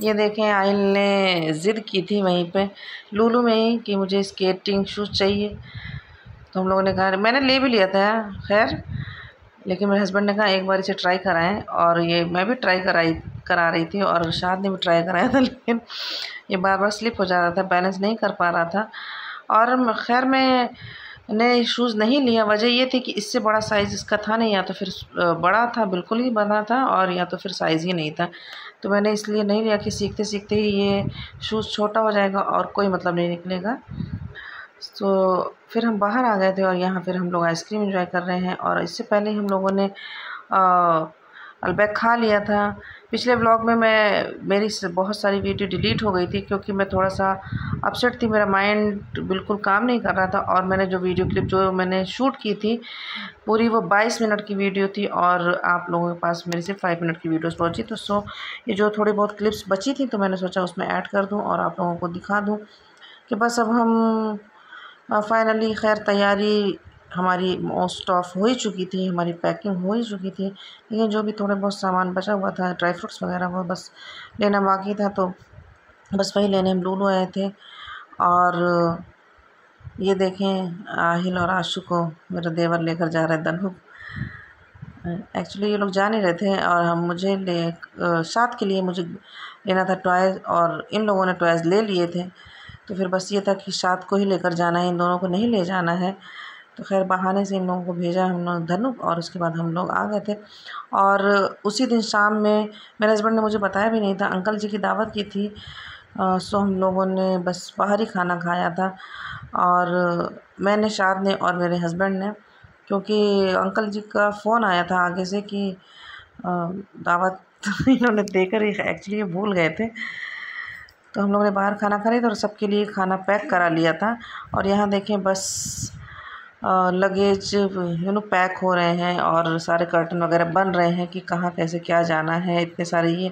ये देखें, आहिल ने ज़िद की थी वहीं पे लूलू में ही कि मुझे स्केटिंग शूज़ चाहिए। तो हम लोगों ने कहा, मैंने ले भी लिया था खैर, लेकिन मेरे हस्बैंड ने कहा एक बार इसे ट्राई कराएं। और ये मैं भी करा रही थी और शाद ने भी ट्राई कराया था, लेकिन ये बार बार स्लिप हो जा रहा था, बैलेंस नहीं कर पा रहा था। और खैर मैंने शूज़ नहीं लिया, वजह ये थी कि इससे बड़ा साइज़ इसका था नहीं, या तो फिर बड़ा था, बिल्कुल ही बड़ा था, और या तो फिर साइज़ ही नहीं था। तो मैंने इसलिए नहीं लिया कि सीखते सीखते ही ये शूज़ छोटा हो जाएगा और कोई मतलब नहीं निकलेगा। तो फिर हम बाहर आ गए थे और यहाँ फिर हम लोग आइसक्रीम एंजॉय कर रहे हैं। और इससे पहले हम लोगों ने अलबैक खा लिया था। पिछले व्लॉग में मेरी बहुत सारी वीडियो डिलीट हो गई थी क्योंकि मैं थोड़ा सा अपसेट थी, मेरा माइंड बिल्कुल काम नहीं कर रहा था। और मैंने जो वीडियो क्लिप जो मैंने शूट की थी पूरी, वो 22 मिनट की वीडियो थी और आप लोगों के पास मेरी सिर्फ 5 मिनट की वीडियोस पहुंची। तो ये जो थोड़ी बहुत क्लिप्स बची थी तो मैंने सोचा उसमें ऐड कर दूं और आप लोगों को दिखा दूं कि बस अब हम फाइनली खैर तैयारी हमारी मोस्ट ऑफ हो ही चुकी थी, हमारी पैकिंग हो ही चुकी थी। लेकिन जो भी थोड़े बहुत सामान बचा हुआ था, ड्राई फ्रूट्स वगैरह, वो बस लेना बाकी था। तो बस वही लेने हम लूलू आए थे। और ये देखें, आहिल और आशु को मेरा देवर लेकर जा रहे हैं दनू। एक्चुअली ये लोग जा नहीं रहे थे और साथ के लिए मुझे लेना था टॉयज़, और इन लोगों ने टॉयज़ ले लिए थे। तो फिर बस ये था कि शाद को ही लेकर जाना है, इन दोनों को नहीं ले जाना है। तो खैर बहाने से इन लोगों को भेजा हम लोग धनुक, और उसके बाद हम लोग आ गए थे। और उसी दिन शाम में मेरे हस्बैंड ने मुझे बताया भी नहीं था, अंकल जी की दावत की थी। सो हम लोगों ने बस बाहर ही खाना खाया था। और मैंने, शाद ने और मेरे हस्बैंड ने, क्योंकि अंकल जी का फ़ोन आया था आगे से कि दावत इन्होंने देकर ही एक्चुअली भूल गए थे। तो हम लोगों ने बाहर खाना खरीदा और सबके लिए खाना पैक करा लिया था। और यहाँ देखें बस लगेज पैक हो रहे हैं और सारे कर्टन वगैरह बन रहे हैं कि कहाँ कैसे क्या जाना है। इतने सारे ये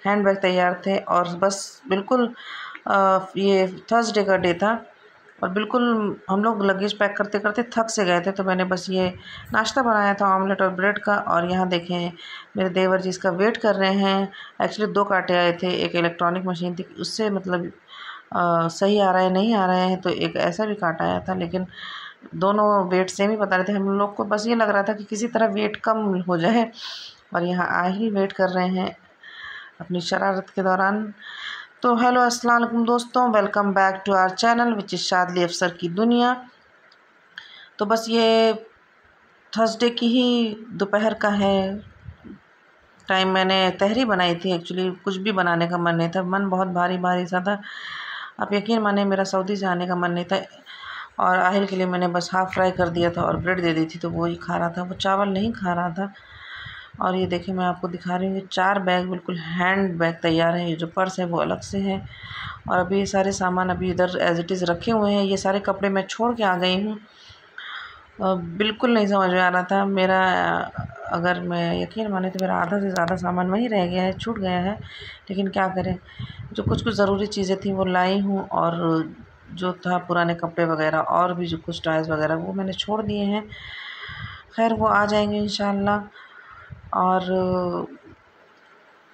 हैंड बैग तैयार थे और बस बिल्कुल ये थर्सडे का डे था और बिल्कुल हम लोग लगेज पैक करते करते थक से गए थे। तो मैंने बस ये नाश्ता बनाया था, ऑमलेट और ब्रेड का। और यहाँ देखें मेरे देवर जी इसका वेट कर रहे हैं। एक्चुअली 2 कांटे आए थे, एक इलेक्ट्रॉनिक मशीन थी, उससे मतलब सही आ रहा है नहीं आ रहे हैं, तो एक ऐसा भी कांटा आया था, लेकिन दोनों वेट सेम ही बता रहे थे। हम लोग को बस ये लग रहा था कि किसी तरह वेट कम हो जाए। और यहाँ आहिल वेट कर रहे हैं अपनी शरारत के दौरान। तो हेलो अस्सलाम वालेकुम दोस्तों, welcome back to our channel which is Shadli Afsar की दुनिया। तो बस ये थर्सडे की ही दोपहर का है टाइम। मैंने तहरी बनाई थी, एक्चुअली कुछ भी बनाने का मन नहीं था, मन बहुत भारी भारी सा था। आप यकीन माने मेरा सऊदी से आने का मन नहीं था। और आहिल के लिए मैंने बस हाफ़ फ्राई कर दिया था और ब्रेड दे दी थी, तो वो ही खा रहा था, वो चावल नहीं खा रहा था। और ये देखिए मैं आपको दिखा रही हूँ, 4 बैग बिल्कुल हैंड बैग तैयार है। ये जो पर्स है वो अलग से है। और अभी ये सारे सामान अभी इधर एज़ इट इज़ रखे हुए हैं। ये सारे कपड़े मैं छोड़ के आ गई हूँ। बिल्कुल नहीं समझ में आ रहा था मेरा, अगर मैं यकीन माने तो मेरा आधा से ज़्यादा सामान वहीं रह गया है, छूट गया है। लेकिन क्या करें, जो कुछ कुछ ज़रूरी चीज़ें थी वो लाई हूँ, और जो था पुराने कपड़े वगैरह और भी जो कुछ टॉयज़ वगैरह वो मैंने छोड़ दिए हैं। खैर वो आ जाएंगे इंशाल्लाह। और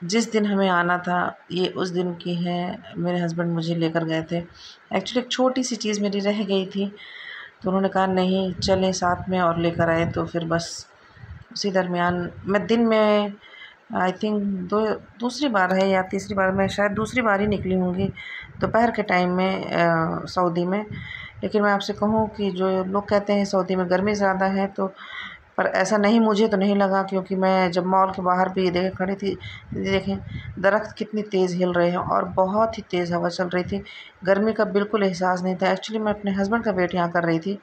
जिस दिन हमें आना था ये उस दिन की है। मेरे हस्बैंड मुझे लेकर गए थे। एक्चुअली एक छोटी सी चीज़ मेरी रह गई थी, तो उन्होंने कहा नहीं चलें साथ में, और लेकर आए। तो फिर बस उसी दरमियान मैं दिन में आई थिंक दूसरी बार है या तीसरी बार, मैं शायद दूसरी बार ही निकली होंगी दोपहर के टाइम में सऊदी में। लेकिन मैं आपसे कहूँ कि जो लोग कहते हैं सऊदी में गर्मी ज़्यादा है, तो पर ऐसा नहीं, मुझे तो नहीं लगा, क्योंकि मैं जब मॉल के बाहर भी देखे खड़ी थी, देखें दरख्त कितनी तेज़ हिल रहे हैं और बहुत ही तेज़ हवा चल रही थी। गर्मी का बिल्कुल एहसास नहीं था। एक्चुअली मैं अपने हस्बैंड का वेट यहाँ कर रही थी।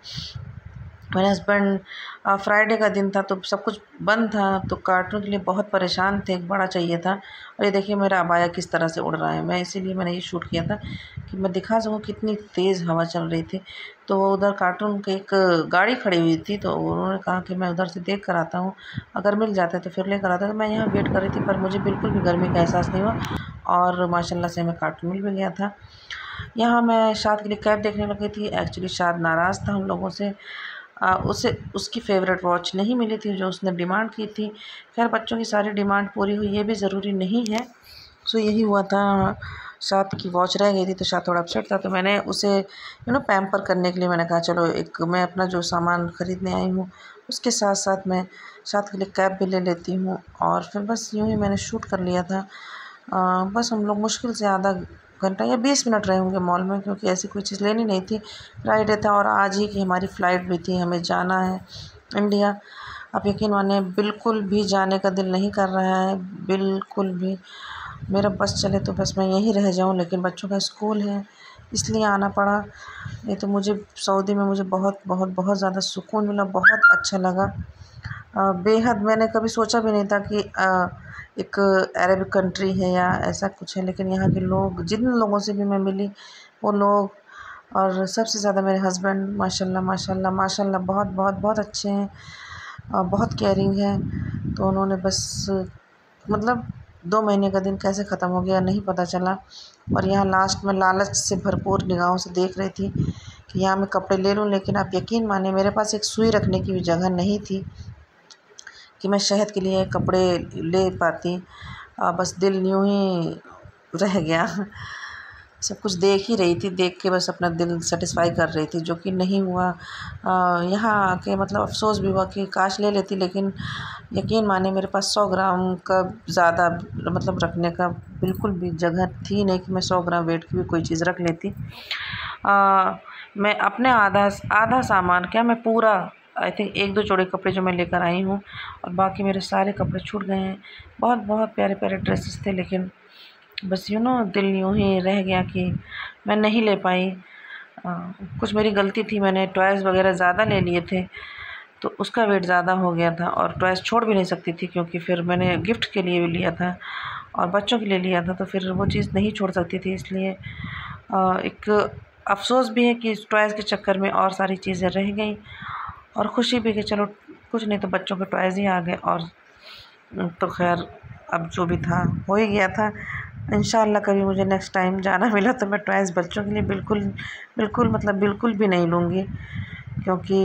मेरे हस्बैंड फ्राइडे का दिन था तो सब कुछ बंद था, तो कार्टून के लिए बहुत परेशान थे, एक बड़ा चाहिए था। और ये देखिए मेरा अबाया किस तरह से उड़ रहा है। मैं इसीलिए मैंने ये शूट किया था कि मैं दिखा सकूँ कितनी तेज़ हवा चल रही थी। तो वो उधर कार्टून की एक गाड़ी खड़ी हुई थी, तो उन्होंने कहा कि मैं उधर से देख कर आता हूँ, अगर मिल जाता है तो फिर लेकर आता। तो मैं यहाँ वेट कर रही थी, पर मुझे बिल्कुल भी गर्मी का एहसास नहीं हुआ और माशाल्लाह से हमें कार्टून मिल भी गया था। यहाँ मैं शाद के लिए कैब देखने लगी थी। एक्चुअली शाद नाराज़ था हम लोगों से, उसे उसकी फ़ेवरेट वॉच नहीं मिली थी जो उसने डिमांड की थी। खैर बच्चों की सारी डिमांड पूरी हुई, ये भी ज़रूरी नहीं है। सो यही हुआ था। शाद की वॉच रह गई थी तो शाद थोड़ा अपसेट था, तो मैंने उसे पैम्पर करने के लिए मैंने कहा चलो एक मैं अपना जो सामान ख़रीदने आई हूँ उसके साथ साथ मैं शाद के लिए कैब भी ले लेती हूँ। और फिर बस यूँ ही मैंने शूट कर लिया था। बस हम लोग मुश्किल से आधा घंटा या 20 मिनट रहे होंगे मॉल में, क्योंकि ऐसी कोई चीज़ लेनी नहीं थी। फ्राइडे था और आज ही की हमारी फ़्लाइट भी थी, हमें जाना है इंडिया। आप यकीन मानिए बिल्कुल भी जाने का दिल नहीं कर रहा है, बिल्कुल भी। मेरा बस चले तो बस मैं यहीं रह जाऊं, लेकिन बच्चों का स्कूल है इसलिए आना पड़ा। नहीं तो मुझे सऊदी में मुझे बहुत बहुत बहुत ज़्यादा सुकून मिला, बहुत अच्छा लगा। बेहद मैंने कभी सोचा भी नहीं था कि एक अरब कंट्री है या ऐसा कुछ है, लेकिन यहाँ के लोग, जिन लोगों से भी मैं मिली वो लोग, और सबसे ज़्यादा मेरे हस्बैंड माशाल्लाह माशाल्लाह माशाल्लाह बहुत बहुत बहुत अच्छे हैं, बहुत केयरिंग है। तो उन्होंने बस मतलब 2 महीने का दिन कैसे ख़त्म हो गया नहीं पता चला। और यहाँ लास्ट में लालच से भरपूर निगाहों से देख रही थी कि यहाँ मैं कपड़े ले लूँ, लेकिन आप यकीन मानिए मेरे पास एक सुई रखने की भी जगह नहीं थी कि मैं शहद के लिए कपड़े ले पाती। बस दिल यूँ ही रह गया। सब कुछ देख ही रही थी, देख के बस अपना दिल सेटिस्फाई कर रही थी, जो कि नहीं हुआ। यहाँ आके मतलब अफ़सोस भी हुआ कि काश ले लेती, लेकिन यकीन मानिए मेरे पास 100 ग्राम का ज़्यादा मतलब रखने का बिल्कुल भी जगह थी नहीं कि मैं 100 ग्राम वेट की भी कोई चीज़ रख लेती। मैं अपने आधा आधा सामान क्या, मैं पूरा आई थिंक 1-2 जोड़े कपड़े जो मैं लेकर आई हूँ, और बाकी मेरे सारे कपड़े छूट गए हैं। बहुत बहुत प्यारे प्यारे ड्रेसेस थे, लेकिन बस दिल यूँ ही रह गया कि मैं नहीं ले पाई। कुछ मेरी गलती थी, मैंने टॉयज़ वगैरह ज़्यादा ले लिए थे तो उसका वेट ज़्यादा हो गया था, और टॉयज़ छोड़ भी नहीं सकती थी क्योंकि फिर मैंने गिफ्ट के लिए भी लिया था और बच्चों के लिए लिया था, तो फिर वो चीज़ नहीं छोड़ सकती थी। इसलिए एक अफ़सोस भी है कि इस टॉयज़ के चक्कर में और सारी चीज़ें रह गई, और खुशी भी कि चलो कुछ नहीं तो बच्चों के टॉयज़ ही आ गए। और तो खैर अब जो भी था हो ही गया था। इंशाअल्लाह कभी मुझे नेक्स्ट टाइम जाना मिला तो मैं टॉयज़ बच्चों के लिए बिल्कुल बिल्कुल मतलब बिल्कुल भी नहीं लूँगी, क्योंकि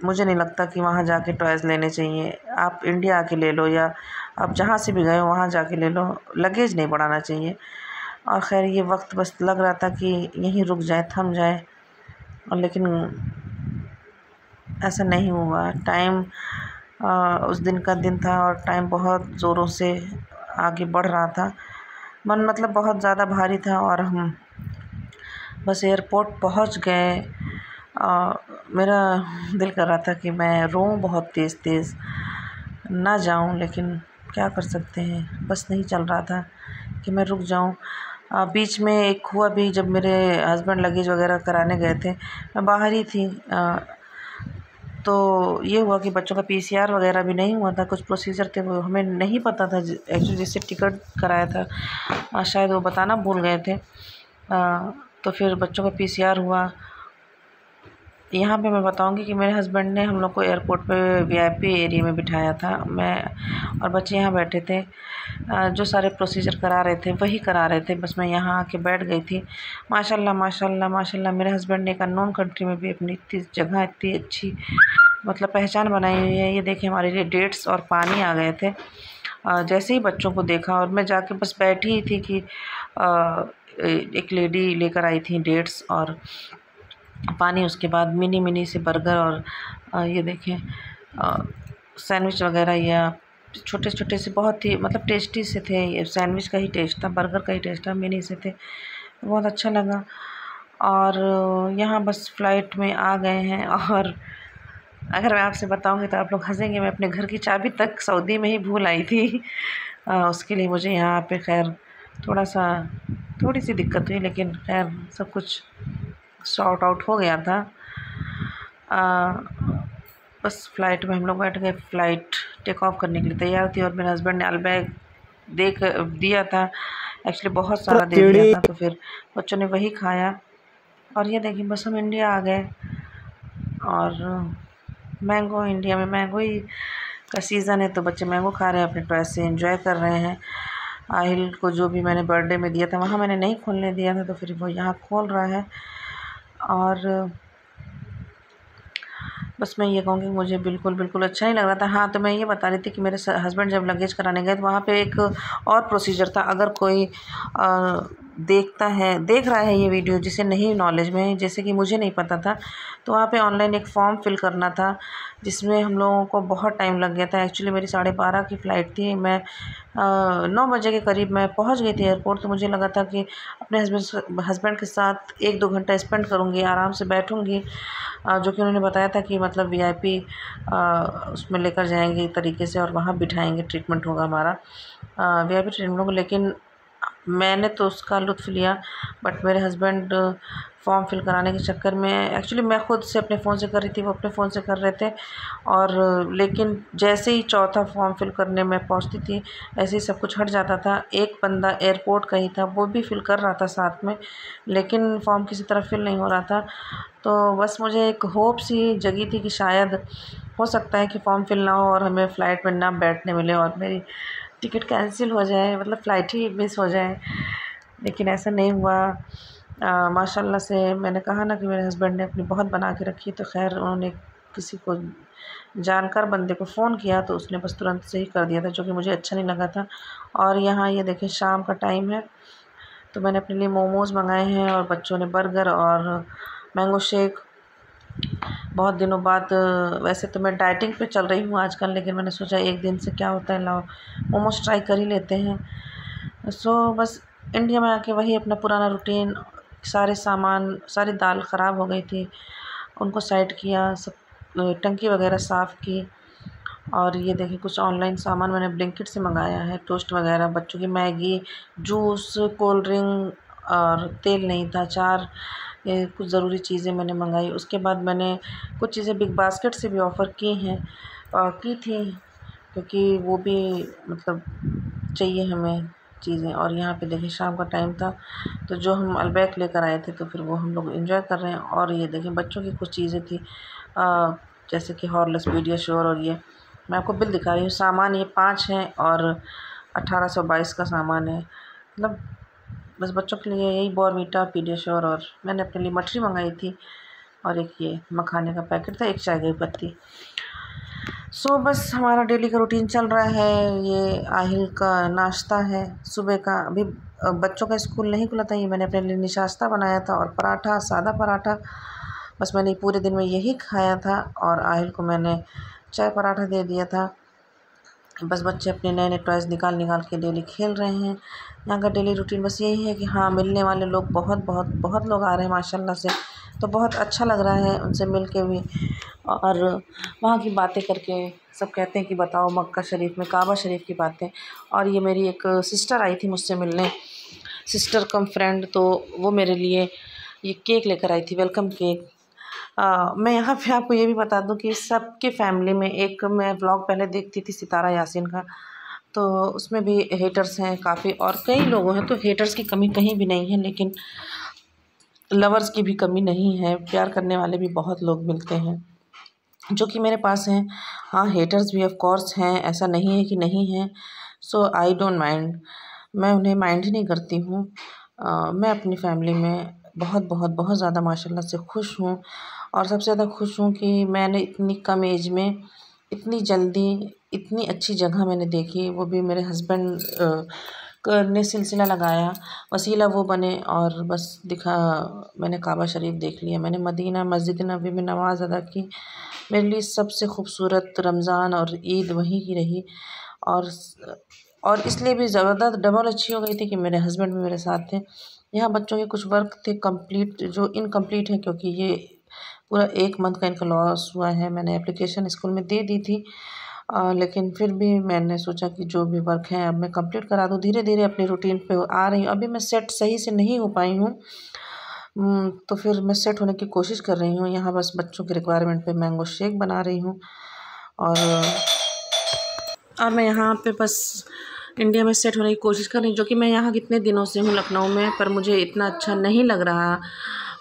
मुझे नहीं लगता कि वहाँ जाके टॉयज़ लेने चाहिए। आप इंडिया आके ले लो या आप जहाँ से भी गए हो वहाँ जाके ले लो, लगेज नहीं बढ़ाना चाहिए। और ख़ैर ये वक्त बस लग रहा था कि यहीं रुक जाए, थम जाए, और लेकिन ऐसा नहीं हुआ। टाइम उस दिन का दिन था और टाइम बहुत ज़ोरों से आगे बढ़ रहा था। मन मतलब बहुत ज़्यादा भारी था, और हम बस एयरपोर्ट पहुंच गए। मेरा दिल कर रहा था कि मैं रोऊं बहुत तेज़ तेज़, ना जाऊं, लेकिन क्या कर सकते हैं, बस नहीं चल रहा था कि मैं रुक जाऊं। बीच में एक हुआ भी जब मेरे हस्बैंड लगेज वगैरह कराने गए थे, मैं बाहर ही थी। तो ये हुआ कि बच्चों का पीसीआर वगैरह भी नहीं हुआ था, कुछ प्रोसीजर थे वो हमें नहीं पता था। एक्चुअली जिससे टिकट कराया था शायद वो बताना भूल गए थे। तो फिर बच्चों का पीसीआर हुआ। यहाँ पे मैं बताऊंगी कि मेरे हस्बैंड ने हम लोग को एयरपोर्ट पे वीआईपी एरिया में बिठाया था, मैं और बच्चे यहाँ बैठे थे। जो सारे प्रोसीजर करा रहे थे वही करा रहे थे, बस मैं यहाँ आके बैठ गई थी। माशाल्लाह माशाल्लाह माशाल्लाह मेरे हस्बैंड ने एक अननोन कंट्री में भी अपनी इतनी जगह, इतनी अच्छी मतलब पहचान बनाई हुई है। ये देखिए हमारे लिए डेट्स और पानी आ गए थे। जैसे ही बच्चों को देखा और मैं जाके बस बैठी ही थी कि एक लेडी लेकर आई थी डेट्स और पानी, उसके बाद मिनी मिनी से बर्गर और ये देखें सैंडविच वगैरह, या छोटे छोटे से बहुत ही मतलब टेस्टी से थे। ये सैंडविच का ही टेस्ट था, बर्गर का ही टेस्ट था, मिनी से थे, बहुत अच्छा लगा। और यहाँ बस फ़्लाइट में आ गए हैं। और अगर मैं आपसे बताऊंगी तो आप लोग हंसेंगे, मैं अपने घर की चाबी तक सऊदी में ही भूल आई थी। उसके लिए मुझे यहाँ पे खैर थोड़ी सी दिक्कत हुई, लेकिन खैर सब कुछ सॉर्ट आउट हो गया था। बस फ़्लाइट में हम लोग बैठ गए। फ़्लाइट टेक ऑफ करने के लिए तैयार थी और मेरे हस्बैंड ने अलबैग दिया था, एक्चुअली बहुत सारा दे दिया था, तो फिर बच्चों ने वही खाया। और ये देखिए बस हम इंडिया आ गए। और मैंगो, इंडिया में मैंगो ही का सीज़न है तो बच्चे मैंगो खा रहे हैं, अपने टॉय से एंजॉय कर रहे हैं। आहिल को जो भी मैंने बर्थडे में दिया था वहाँ मैंने नहीं खोलने दिया था, तो फिर वो यहाँ खोल रहा है। और बस मैं ये कहूँगी मुझे बिल्कुल बिल्कुल अच्छा नहीं लग रहा था। हाँ, तो मैं ये बता रही थी कि मेरे हस्बैंड जब लगेज कराने गए तो वहाँ पे एक और प्रोसीजर था। अगर कोई देख रहा है ये वीडियो जिसे नहीं नॉलेज में, जैसे कि मुझे नहीं पता था, तो वहाँ पे ऑनलाइन एक फॉर्म फिल करना था जिसमें हम लोगों को बहुत टाइम लग गया था। एक्चुअली मेरी 12:30 की फ़्लाइट थी। मैं 9 बजे के करीब मैं पहुँच गई थी एयरपोर्ट। तो मुझे लगा था कि अपने हस्बैंड के साथ 1-2 घंटा स्पेंड करूँगी, आराम से बैठूँगी, जो कि उन्होंने बताया था कि मतलब वीआईपी उसमें लेकर जाएंगे तरीके से और वहाँ बिठाएंगे, ट्रीटमेंट होगा हमारा वीआईपी ट्रीटमेंट होगा। लेकिन मैंने तो उसका लुत्फ़ लिया, बट मेरे हस्बैंड फॉर्म फिल कराने के चक्कर में, एक्चुअली मैं ख़ुद से अपने फ़ोन से कर रही थी, वो अपने फ़ोन से कर रहे थे। और लेकिन जैसे ही चौथा फॉर्म फिल करने में पहुंचती थी, ऐसे ही सब कुछ हट जाता था। एक बंदा एयरपोर्ट का ही था, वो भी फिल कर रहा था साथ में, लेकिन फॉर्म किसी तरह फिल नहीं हो रहा था। तो बस मुझे एक होप सी जगी थी कि शायद हो सकता है कि फॉर्म फिल ना हो और हमें फ़्लाइट में ना बैठने मिले और मेरी टिकट कैंसिल हो जाए, मतलब फ़्लाइट ही मिस हो जाए। लेकिन ऐसा नहीं हुआ। माशाल्लाह से मैंने कहा ना कि मेरे हस्बैंड ने अपनी बहुत बना के रखी। तो खैर उन्होंने किसी को जानकार बंदे को फ़ोन किया तो उसने बस तुरंत सही कर दिया था, जो कि मुझे अच्छा नहीं लगा था। और यहाँ ये देखें शाम का टाइम है, तो मैंने अपने लिए मोमोज़ मंगाए हैं और बच्चों ने बर्गर और मैंगो शेक। बहुत दिनों बाद, वैसे तो मैं डाइटिंग पे चल रही हूँ आजकल, लेकिन मैंने सोचा एक दिन से क्या होता है, लाओ मोमोज़ ट्राई कर ही लेते हैं। सो बस इंडिया में आके वही अपना पुराना रूटीन, सारे सामान, सारी दाल ख़राब हो गई थी, उनको साइड किया, सब टंकी वगैरह साफ़ की। और ये देखिए कुछ ऑनलाइन सामान मैंने ब्लिंकिट से मंगाया है, टोस्ट वगैरह, बच्चों की मैगी, जूस, कोल्ड ड्रिंक और तेल नहीं था, अचार, ये कुछ ज़रूरी चीज़ें मैंने मंगाई। उसके बाद मैंने कुछ चीज़ें बिग बास्केट से भी ऑफ़र की हैं, की थी, क्योंकि वो भी मतलब चाहिए हमें चीज़ें। और यहाँ पे देखिए शाम का टाइम था, तो जो हम अलबैक लेकर आए थे तो फिर वो हम लोग एंजॉय कर रहे हैं। और ये देखिए बच्चों की कुछ चीज़ें थी, जैसे कि हॉर्लिक्स, पीडियाश्योर, और ये मैं आपको बिल दिखा रही हूँ। सामान ये 5 हैं और 1822 का सामान है। मतलब बस बच्चों के लिए यही बॉर्नवीटा, पीडियाश्योर, और मैंने अपने लिए मठरी मंगाई थी, और एक ये मखाने का पैकेट था, एक चाय की पत्ती। सो बस हमारा डेली का रूटीन चल रहा है। ये आहिल का नाश्ता है सुबह का। अभी बच्चों का स्कूल नहीं खुला था, ये मैंने अपने लिए निशास्ता बनाया था और पराठा, सादा पराठा। बस मैंने पूरे दिन में यही खाया था और आहिल को मैंने चाय पराठा दे दिया था। बस बच्चे अपने नए नए टॉयज़ निकाल निकाल के डेली खेल रहे हैं। यहाँ का डेली रूटीन बस यही है कि हाँ, मिलने वाले लोग बहुत बहुत बहुत लोग आ रहे हैं माशाल्लाह से, तो बहुत अच्छा लग रहा है उनसे मिल के भी, और वहाँ की बातें करके। सब कहते हैं कि बताओ मक्का शरीफ में, काबा शरीफ की बातें। और ये मेरी एक सिस्टर आई थी मुझसे मिलने, सिस्टर कम फ्रेंड, तो वो मेरे लिए ये केक लेकर आई थी, वेलकम केक। मैं यहाँ पे आपको ये भी बता दूँ कि सबके फैमिली में, एक मैं व्लॉग पहले देखती थी सितारा यासीन का, तो उसमें भी हेटर्स हैं काफ़ी, और कई लोगों हैं, तो हेटर्स की कमी कहीं भी नहीं है, लेकिन लवर्स की भी कमी नहीं है। प्यार करने वाले भी बहुत लोग मिलते हैं, जो कि मेरे पास हैं। हाँ, हेटर्स भी ऑफ कोर्स हैं, ऐसा नहीं है कि नहीं है। सो आई डोंट माइंड, मैं उन्हें माइंड ही नहीं करती हूँ। मैं अपनी फैमिली में बहुत बहुत बहुत ज़्यादा माशाल्लाह से खुश हूँ, और सबसे ज़्यादा खुश हूँ कि मैंने इतनी कम एज में, इतनी जल्दी, इतनी अच्छी जगह मैंने देखी, वो भी मेरे हस्बैंड ने सिलसिला लगाया, वसीला वो बने, और बस दिखा। मैंने काबा शरीफ देख लिया, मैंने मदीना मस्जिद नबी में नमाज़ अदा की। मेरे लिए सबसे खूबसूरत रमज़ान और ईद वहीं की रही, और इसलिए भी ज़्यादा डबल अच्छी हो गई थी कि मेरे हस्बैंड भी मेरे साथ थे। यहाँ बच्चों के कुछ वर्क थे कंप्लीट, जो इनकम्प्लीट है, क्योंकि ये पूरा 1 मंथ का इनका लॉस हुआ है। मैंने एप्लीकेशन स्कूल में दे दी थी, लेकिन फिर भी मैंने सोचा कि जो भी वर्क है अब मैं कंप्लीट करा दूँ। धीरे धीरे अपनी रूटीन पे आ रही हूँ। अभी मैं सेट सही से नहीं हो पाई हूँ, तो फिर मैं सेट होने की कोशिश कर रही हूँ। यहाँ बस बच्चों की रिक्वायरमेंट पे मैंगो शेक बना रही हूँ, और मैं यहाँ पे बस इंडिया में सेट होने की कोशिश कर रही हूँ, जो कि मैं यहाँ कितने दिनों से हूँ लखनऊ में, पर मुझे इतना अच्छा नहीं लग रहा।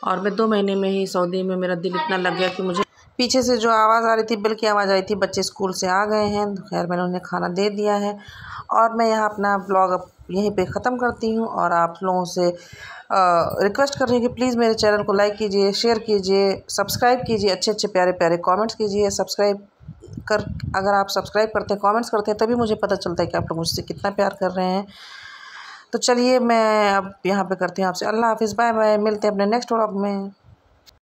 और मैं 2 महीने में ही सऊदी में मेरा दिल इतना लग गया कि मुझे, पीछे से जो आवाज़ आ रही थी, बिल की आवाज़ आई थी, बच्चे स्कूल से आ गए हैं। खैर मैंने उन्हें खाना दे दिया है, और मैं यहाँ अपना ब्लॉग अब यहीं पे ख़त्म करती हूँ और आप लोगों से रिक्वेस्ट कर रही हूँ कि प्लीज़ मेरे चैनल को लाइक कीजिए, शेयर कीजिए, सब्सक्राइब कीजिए, अच्छे अच्छे प्यारे प्यारे कमेंट्स कीजिए। अगर आप सब्सक्राइब करते हैं, कमेंट्स करते हैं, तभी मुझे पता चलता है कि आप लोग मुझसे कितना प्यार कर रहे हैं। तो चलिए मैं अब यहाँ पे करती हूँ आपसे अल्लाह हाफ़िज़, बाय बाय, मिलते हैं अपने नेक्स्ट व्लॉग में।